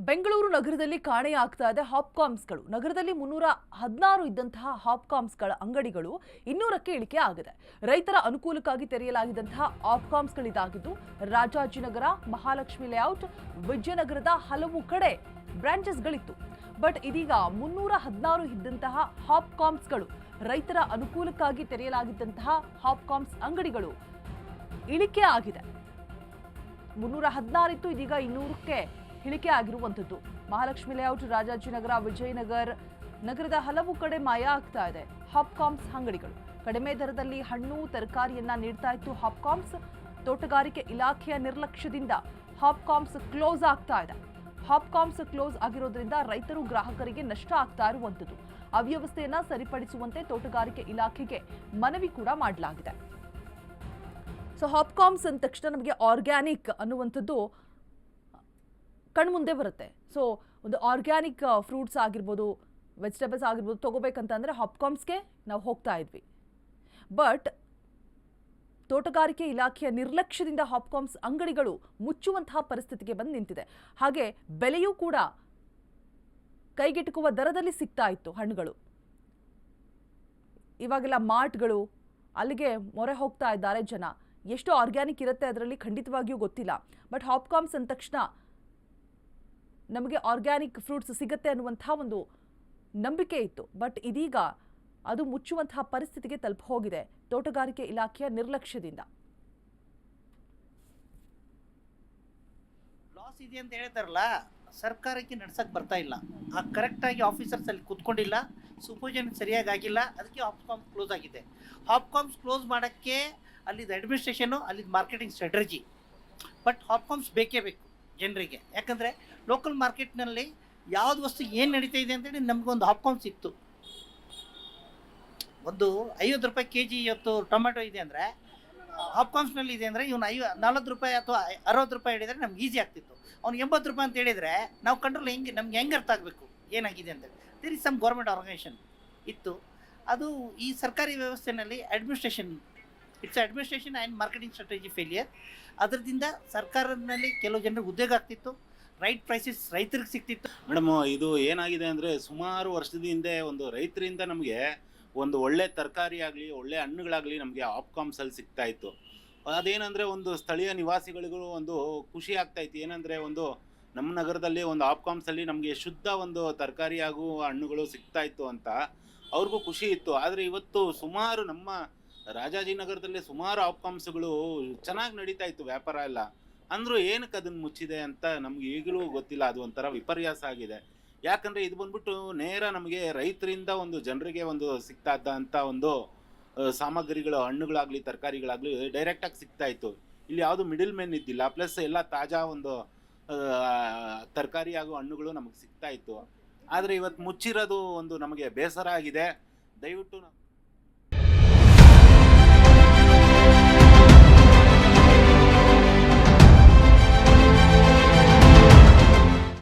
ಬೆಂಗಳೂರು ನಗರದಲ್ಲಿ ಕಾಣೆಯಾಗ್ತಾ ಇದೆ ಹಾಪ್ಕಾಮ್ಸ್ಗಳು. ನಗರದಲ್ಲಿ 316 ಇದ್ದಂತಹ ಹಾಪ್ಕಾಮ್ಸ್ಗಳ ಅಂಗಡಿಗಳು 200ಕ್ಕೆ ಇಳಿಕೆ ಆಗಿದೆ. ರೈತರ ಅನುಕೂಲಕ್ಕಾಗಿ ತೆರೆಯಲಾಗಿದ್ದಂತಹ ಹಾಪ್ಕಾಮ್ಸ್ಗಳಿದಾಗಿದ್ದು ರಾಜಾಜಿನಗರ, ಮಹಾಲಕ್ಷ್ಮಿ ಲೇಔಟ್, ವಿಜಯನಗರದ ಹಲವು ಕಡೆ ಬ್ರಾಂಚಸ್ಗಳಿತ್ತು. ಬಟ್ ಇದೀಗ 316 ಇದ್ದಂತಹ ಹಾಪ್ಕಾಮ್ಸ್ಗಳು, ರೈತರ ಅನುಕೂಲಕ್ಕಾಗಿ ತೆರೆಯಲಾಗಿದ್ದಂತಹ ಹಾಪ್ಕಾಮ್ಸ್ ಅಂಗಡಿಗಳು ಇಳಿಕೆ ಆಗಿದೆ. 316 ಇತ್ತು, ಇದೀಗ 200ಕ್ಕೆ ಇಳಿಕೆ ಆಗಿರುವಂಥದ್ದು. ಮಹಾಲಕ್ಷ್ಮಿ ಲೇಔಟ್, ರಾಜಾಜಿನಗರ, ವಿಜಯನಗರ ನಗರದ ಹಲವು ಕಡೆ ಮಾಯ ಆಗ್ತಾ ಇದೆ ಹಾಪ್ಕಾಮ್ಸ್ ಅಂಗಡಿಗಳು. ಕಡಿಮೆ ದರದಲ್ಲಿ ಹಣ್ಣು ತರಕಾರಿಯನ್ನ ನೀಡ್ತಾ ಇತ್ತು ಹಾಪ್ಕಾಮ್ಸ್. ತೋಟಗಾರಿಕೆ ಇಲಾಖೆಯ ನಿರ್ಲಕ್ಷ್ಯದಿಂದ ಹಾಪ್ಕಾಮ್ಸ್ ಕ್ಲೋಸ್ ಆಗ್ತಾ ಇದೆ. ಹಾಪ್ಕಾಮ್ಸ್ ಕ್ಲೋಸ್ ಆಗಿರೋದ್ರಿಂದ ರೈತರು, ಗ್ರಾಹಕರಿಗೆ ನಷ್ಟ ಆಗ್ತಾ ಇರುವಂಥದ್ದು. ಅವ್ಯವಸ್ಥೆಯನ್ನ ಸರಿಪಡಿಸುವಂತೆ ತೋಟಗಾರಿಕೆ ಇಲಾಖೆಗೆ ಮನವಿ ಕೂಡ ಮಾಡಲಾಗಿದೆ. ಸೊ ಹಾಪ್ಕಾಮ್ಸ್ ಅಂದ ತಕ್ಷಣ ನಮಗೆ ಆರ್ಗ್ಯಾನಿಕ್ ಅನ್ನುವಂಥದ್ದು ಕಣ್ಮುಂದೆ ಬರುತ್ತೆ. ಸೊ ಒಂದು ಆರ್ಗ್ಯಾನಿಕ್ ಫ್ರೂಟ್ಸ್ ಆಗಿರ್ಬೋದು, ವೆಜಿಟೇಬಲ್ಸ್ ಆಗಿರ್ಬೋದು ತಗೋಬೇಕಂತಂದರೆ ಹಾಪ್ಕಾಮ್ಸ್ಗೆ ನಾವು ಹೋಗ್ತಾ ಇದ್ವಿ. ಬಟ್ ತೋಟಗಾರಿಕೆ ಇಲಾಖೆಯ ನಿರ್ಲಕ್ಷ್ಯದಿಂದ ಹಾಪ್ಕಾಮ್ಸ್ ಅಂಗಡಿಗಳು ಮುಚ್ಚುವಂತಹ ಪರಿಸ್ಥಿತಿಗೆ ಬಂದು ನಿಂತಿದೆ. ಹಾಗೆ ಬೆಲೆಯೂ ಕೂಡ ಕೈಗೆಟುಕುವ ದರದಲ್ಲಿ ಸಿಗ್ತಾ ಇತ್ತು ಹಣ್ಣುಗಳು. ಇವಾಗೆಲ್ಲ ಮಾರ್ಟ್ಗಳು ಅಲ್ಲಿಗೆ ಮೊರೆ ಹೋಗ್ತಾ ಇದ್ದಾರೆ ಜನ. ಎಷ್ಟು ಆರ್ಗ್ಯಾನಿಕ್ ಇರುತ್ತೆ ಅದರಲ್ಲಿ ಖಂಡಿತವಾಗಿಯೂ ಗೊತ್ತಿಲ್ಲ. ಬಟ್ ಹಾಪ್ಕಾಮ್ಸ್ ಅಂದ ತಕ್ಷಣ ನಮಗೆ ಆರ್ಗ್ಯಾನಿಕ್ ಫ್ರೂಟ್ಸ್ ಸಿಗುತ್ತೆ ಅನ್ನುವಂತಹ ಒಂದು ನಂಬಿಕೆ ಇತ್ತು. ಬಟ್ ಇದೀಗ ಅದು ಮುಚ್ಚುವಂತಹ ಪರಿಸ್ಥಿತಿಗೆ ತಲುಪಿ ಹೋಗಿದೆ ತೋಟಗಾರಿಕೆ ಇಲಾಖೆಯ ನಿರ್ಲಕ್ಷ್ಯದಿಂದ. ಲಾಸ್ ಇದೆ ಅಂತ ಹೇಳ್ತಾರಲ್ಲ, ಸರ್ಕಾರಕ್ಕೆ ನಡ್ಸಕ್ಕೆ ಬರ್ತಾ ಇಲ್ಲ. ಆ ಕರೆಕ್ಟಾಗಿ ಆಫೀಸರ್ಸ್ ಅಲ್ಲಿ ಕೂತ್ಕೊಂಡಿಲ್ಲ, ಸೂಪರ್ವಿಷನ್ ಸರಿಯಾಗಿ ಆಗಿಲ್ಲ. ಅದಕ್ಕೆ ಹಾಪ್ಕಾಮ್ಸ್ ಕ್ಲೋಸ್ ಆಗಿದೆ. ಹಾಪ್ಕಾಮ್ಸ್ ಕ್ಲೋಸ್ ಮಾಡೋಕ್ಕೆ ಅಲ್ಲಿದ್ದು ಅಡ್ಮಿನಿಸ್ಟ್ರೇಷನು, ಅಲ್ಲಿದ್ದು ಮಾರ್ಕೆಟಿಂಗ್ ಸ್ಟ್ರಾಟಜಿ. ಬಟ್ ಹಾಪ್ಕಾಮ್ಸ್ ಬೇಕೇ ಬೇಕು ಜನರಿಗೆ. ಯಾಕಂದರೆ ಲೋಕಲ್ ಮಾರ್ಕೆಟ್ನಲ್ಲಿ ಯಾವ್ದು ವಸ್ತು ಏನು ನಡೀತಾ ಇದೆ ಅಂತೇಳಿ ನಮಗೊಂದು ಹಾಪ್ಕಾಮ್ಸ್ ಸಿಕ್ತು. ಒಂದು 50 ರೂಪಾಯಿ kg ಇವತ್ತು ಟೊಮೆಟೊ ಇದೆ ಅಂದರೆ, ಹಾಪ್ಕಾಮ್ಸ್ನಲ್ಲಿ ಇದೆ ಅಂದರೆ ಇವನು 40 ರೂಪಾಯಿ ಅಥವಾ 60 ರೂಪಾಯಿ ಹೇಳಿದರೆ ನಮ್ಗೆ ಈಸಿ ಆಗ್ತಿತ್ತು. ಅವ್ನು 80 ರೂಪಾಯಿ ಅಂತ ಹೇಳಿದರೆ ನಾವು ಕಂಟ್ರೋಲ್ ನಮ್ಗೆ ಹೆಂಗೆ ಅರ್ಥ ಆಗಬೇಕು ಏನಾಗಿದೆ ಅಂತೇಳಿ. There is some government organisation ಇತ್ತು. ಅದು ಈ ಸರ್ಕಾರಿ ವ್ಯವಸ್ಥೆಯಲ್ಲಿ administration and marketing strategy failure. ಅದರಿಂದ ಸರ್ಕಾರದಲ್ಲಿ ಕೆಲವು ಜನರಿಗೆ ಉದ್ಯೋಗ ಆಗ್ತಿತ್ತು, ರೈಟ್ ಪ್ರೈಸಸ್ ರೈತರಿಗೆ ಸಿಗ್ತಿತ್ತು. ಮೇಡಮ್, ಇದು ಏನಾಗಿದೆ ಅಂದರೆ ಸುಮಾರು ವರ್ಷದ ಹಿಂದೆ ಒಂದು ರೈತರಿಂದ ನಮಗೆ ಒಂದು ಒಳ್ಳೆ ತರಕಾರಿ ಆಗಲಿ, ಒಳ್ಳೆ ಹಣ್ಣುಗಳಾಗಲಿ ನಮಗೆ ಹಾಪ್ಕಾಮ್ಸಲ್ಲಿ ಸಿಗ್ತಾ ಇತ್ತು. ಅದೇನೆಂದರೆ ಒಂದು ಸ್ಥಳೀಯ ನಿವಾಸಿಗಳಿಗೂ ಒಂದು ಖುಷಿ ಆಗ್ತಾಯಿತ್ತು. ಏನಂದರೆ ಒಂದು ನಮ್ಮ ನಗರದಲ್ಲಿ ಒಂದು ಹಾಪ್ಕಾಮ್ಸಲ್ಲಿ ನಮಗೆ ಶುದ್ಧ ಒಂದು ತರಕಾರಿ ಹಾಗೂ ಹಣ್ಣುಗಳು ಸಿಗ್ತಾ ಇತ್ತು ಅಂತ ಅವ್ರಿಗೂ ಖುಷಿ ಇತ್ತು. ಆದರೆ ಇವತ್ತು ಸುಮಾರು ನಮ್ಮ ರಾಜಾಜಿನಗರದಲ್ಲಿ ಸುಮಾರು ಹಾಪ್ಕಾಮ್ಸ್ಗಳು ಚೆನ್ನಾಗಿ ನಡೀತಾ ಇತ್ತು ವ್ಯಾಪಾರ ಎಲ್ಲ. ಅಂದರೂ ಏನಕ್ಕೆ ಅದನ್ನು ಮುಚ್ಚಿದೆ ಅಂತ ನಮ್ಗೆ ಈಗಲೂ ಗೊತ್ತಿಲ್ಲ. ಅದು ಒಂಥರ ವಿಪರ್ಯಾಸ ಆಗಿದೆ. ಯಾಕಂದರೆ ಇದು ಬಂದ್ಬಿಟ್ಟು ನೇರ ನಮಗೆ ರೈತರಿಂದ ಒಂದು ಜನರಿಗೆ ಒಂದು ಸಿಗ್ತಾ ಇದ್ದಂಥ ಒಂದು ಸಾಮಗ್ರಿಗಳು, ಹಣ್ಣುಗಳಾಗಲಿ ತರಕಾರಿಗಳಾಗಲಿ ಡೈರೆಕ್ಟಾಗಿ ಸಿಗ್ತಾ ಇತ್ತು. ಇಲ್ಲಿ ಯಾವುದು ಮಿಡಲ್ ಮೆನ್ ಇದ್ದಿಲ್ಲ. ಪ್ಲಸ್ ಎಲ್ಲ ತಾಜಾ ಒಂದು ತರಕಾರಿ ಹಾಗೂ ಹಣ್ಣುಗಳು ನಮಗೆ ಸಿಗ್ತಾ ಇತ್ತು. ಆದರೆ ಇವತ್ತು ಮುಚ್ಚಿರೋದು ಒಂದು ನಮಗೆ ಬೇಸರ ಆಗಿದೆ. ದಯವಿಟ್ಟು